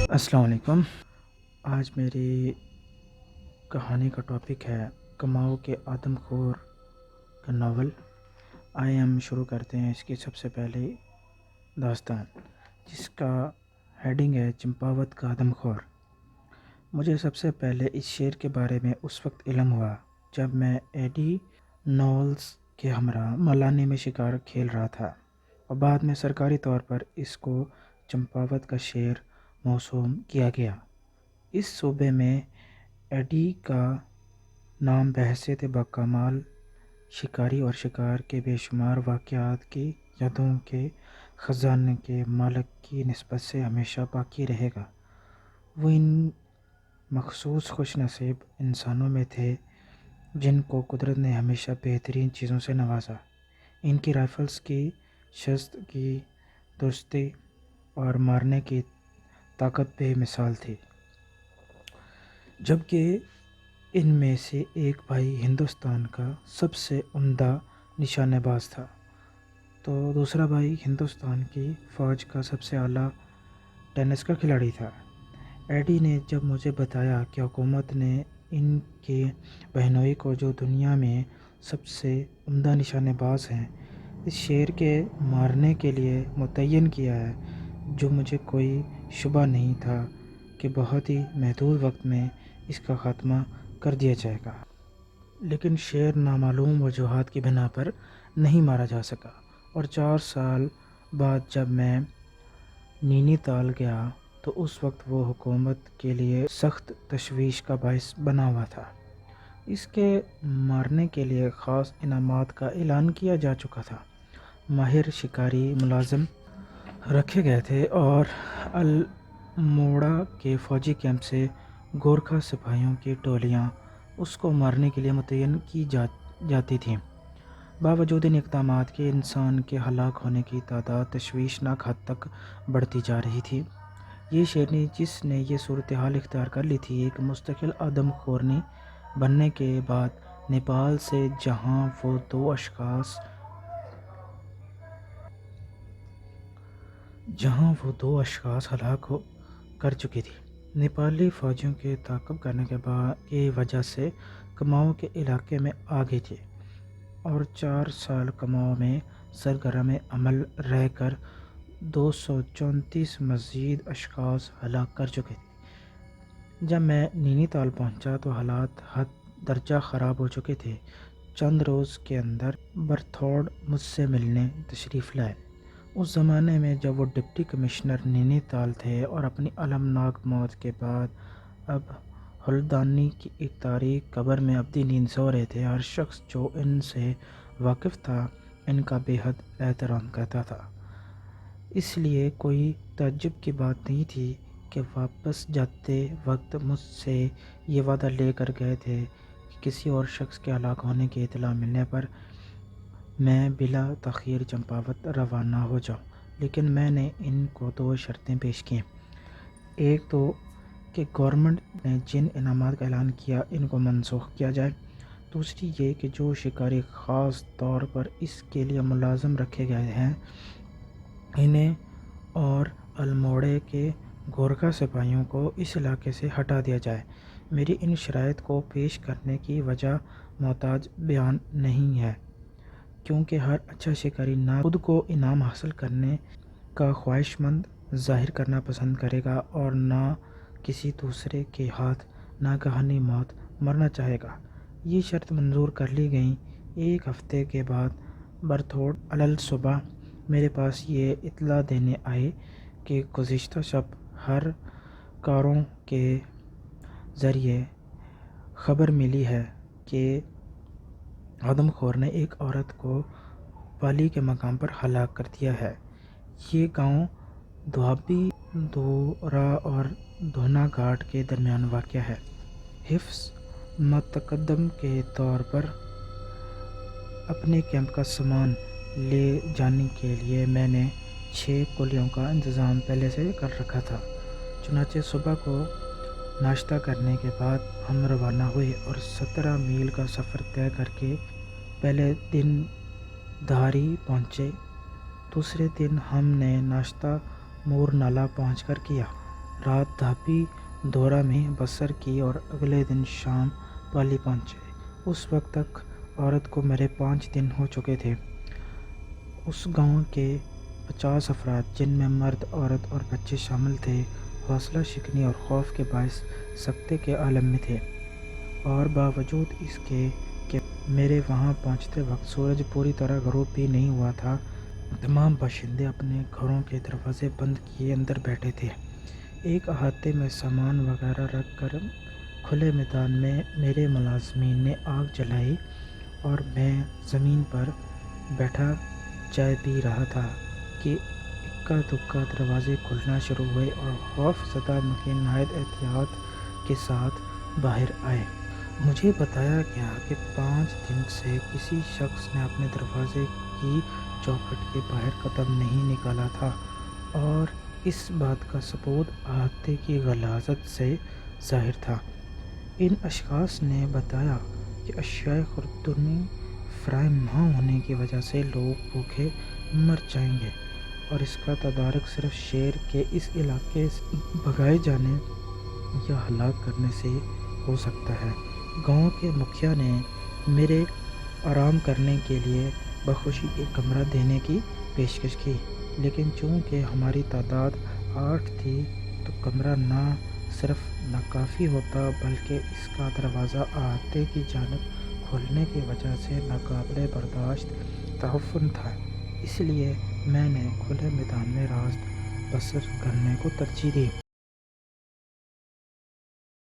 السلام علیکم۔ آج میری کہانی کا ٹاپک ہے کماؤ کے آدم خور کا ناول۔ آئے ہم شروع کرتے ہیں اس کی سب سے پہلے داستان، جس کا ہیڈنگ ہے چمپاوت کا آدم خور۔ مجھے سب سے پہلے اس شعر کے بارے میں اس وقت علم ہوا جب میں ایڈی نولز کے ہمراہ ملانی میں شکار کھیل رہا تھا، اور بعد میں سرکاری طور پر اس کو چمپاوت کا شعر موسوم کیا گیا۔ اس صوبے میں ایڈی کا نام بحیثیت باکمال شکاری اور شکار کے بے شمار واقعات کی یادوں کے خزانے کے مالک کی نسبت سے ہمیشہ باقی رہے گا۔ وہ ان مخصوص خوش نصیب انسانوں میں تھے جن کو قدرت نے ہمیشہ بہترین چیزوں سے نوازا۔ ان کی رائفلز کی شست کی درستی اور مارنے کی طاقت بے مثال تھی، جبکہ ان میں سے ایک بھائی ہندوستان کا سب سے عمدہ نشانہ باز تھا، تو دوسرا بھائی ہندوستان کی فوج کا سب سے اعلیٰ ٹینس کا کھلاڑی تھا۔ ایڈی نے جب مجھے بتایا کہ حکومت نے ان کے بہنوئی کو، جو دنیا میں سب سے عمدہ نشانہ باز ہیں، اس شیر کے مارنے کے لیے متعین کیا ہے، جو مجھے کوئی شبہ نہیں تھا کہ بہت ہی محدود وقت میں اس کا خاتمہ کر دیا جائے گا، لیکن شیر نامعلوم وجوہات کی بنا پر نہیں مارا جا سکا، اور 4 سال بعد جب میں نینی تال گیا تو اس وقت وہ حکومت کے لیے سخت تشویش کا باعث بنا ہوا تھا۔ اس کے مارنے کے لیے خاص انعامات کا اعلان کیا جا چکا تھا، ماہر شکاری ملازم رکھے گئے تھے، اور الموڑا کے فوجی کیمپ سے گورکھا سپاہیوں کی ٹولیاں اس کو مارنے کے لیے متعین کی جاتی تھیں۔ باوجود ان اقدامات کے انسان کے ہلاک ہونے کی تعداد تشویشناک حد تک بڑھتی جا رہی تھی۔ یہ شیرنی جس نے یہ صورتحال اختیار کر لی تھی، ایک مستقل آدم خورنی بننے کے بعد نیپال سے، جہاں وہ دو اشخاص ہلاک کر چکی تھی۔ نیپالی فوجیوں کے تعاقب کرنے کی وجہ سے کماؤ کے علاقے میں آ گئی تھی، اور 4 سال کماؤ میں سرگرم عمل رہ کر 234 مزید اشخاص ہلاک کر چکے تھے۔ جب میں نینی تال پہنچا تو حالات حد درجہ خراب ہو چکے تھے۔ چند روز کے اندر برتھوڈ مجھ سے ملنے تشریف لائے۔ اس زمانے میں جب وہ ڈپٹی کمشنر نینی تال تھے اور اپنی المناک موت کے بعد اب ہلدانی کی ایک تاریک قبر میں ابدی نیند سو رہے تھے، ہر شخص جو ان سے واقف تھا ان کا بے حد احترام کرتا تھا۔ اس لیے کوئی تعجب کی بات نہیں تھی کہ واپس جاتے وقت مجھ سے یہ وعدہ لے کر گئے تھے کہ کسی اور شخص کے ہلاک ہونے کی اطلاع ملنے پر میں بلا تاخیر چمپاوت روانہ ہو جاؤں، لیکن میں نے ان کو 2 شرطیں پیش کیں۔ ایک تو کہ گورنمنٹ نے جن انعامات کا اعلان کیا ان کو منسوخ کیا جائے، دوسری یہ کہ جو شکاری خاص طور پر اس کے لیے ملازم رکھے گئے ہیں انہیں اور الموڑے کے گورکھا سپاہیوں کو اس علاقے سے ہٹا دیا جائے۔ میری ان شرائط کو پیش کرنے کی وجہ محتاج بیان نہیں ہے، کیونکہ ہر اچھا شکاری نہ خود کو انعام حاصل کرنے کا خواہش مند ظاہر کرنا پسند کرے گا اور نہ کسی دوسرے کے ہاتھ ناگہانی موت مرنا چاہے گا۔ یہ شرط منظور کر لی گئی۔ 1 ہفتے کے بعد برتھوڈ الصبح میرے پاس یہ اطلاع دینے آئے کہ گزشتہ شب ہر کاروں کے ذریعے خبر ملی ہے کہ آدم خور نے ایک عورت کو پالی کے مقام پر ہلاک کر دیا ہے۔ یہ گاؤں دوابی دورا اور دھونا گھاٹ کے درمیان واقع ہے۔ حفظ متقدم کے طور پر اپنے کیمپ کا سامان لے جانے کے لیے میں نے 6 کولیوں کا انتظام پہلے سے کر رکھا تھا۔ چنانچہ صبح کو ناشتہ کرنے کے بعد ہم روانہ ہوئے اور 17 میل کا سفر طے کر کے پہلے دن دھاری پہنچے۔ دوسرے دن ہم نے ناشتہ مور نالہ پہنچ کر کیا۔ رات دھاپی دورہ میں بسر کی اور اگلے دن شام پالی پہنچے۔ اس وقت تک عورت کو مرے 5 دن ہو چکے تھے۔ اس گاؤں کے 50 افراد، جن میں مرد، عورت اور بچے شامل تھے، حوصلہ شکنی اور خوف کے باعث سکتے کے عالم میں تھے، اور باوجود اس کے کہ میرے وہاں پہنچتے وقت سورج پوری طرح غروب بھی نہیں ہوا تھا، تمام باشندے اپنے گھروں کے دروازے بند کیے اندر بیٹھے تھے۔ ایک احاطے میں سامان وغیرہ رکھ کر کھلے میدان میں میرے ملازمین نے آگ جلائی اور میں زمین پر بیٹھا چائے پی رہا تھا کہ اکا دکا دروازے کھلنا شروع ہوئے اور خوف زدہ مکین نہایت احتیاط کے ساتھ باہر آئے۔ مجھے بتایا گیا کہ 5 دن سے کسی شخص نے اپنے دروازے کی چوکھٹ کے باہر قدم نہیں نکالا تھا، اور اس بات کا ثبوت احاطے کی غلاظت سے ظاہر تھا۔ ان اشخاص نے بتایا کہ اشیاء خوردنی فراہم نہ ہونے کی وجہ سے لوگ بھوکے مر جائیں گے، اور اس کا تدارک صرف شیر کے اس علاقے سے بھگائے جانے یا ہلاک کرنے سے ہو سکتا ہے۔ گاؤں کے مکھیا نے میرے آرام کرنے کے لیے بخوشی ایک کمرہ دینے کی پیشکش کی، لیکن چونکہ ہماری تعداد 8 تھی تو کمرہ نہ صرف ناکافی ہوتا بلکہ اس کا دروازہ احاطے کی جانب کھولنے کی وجہ سے ناقابل برداشت تعفن تھا۔ اس لیے میں نے کھلے میدان میں رات بسر کرنے کو ترجیح دی۔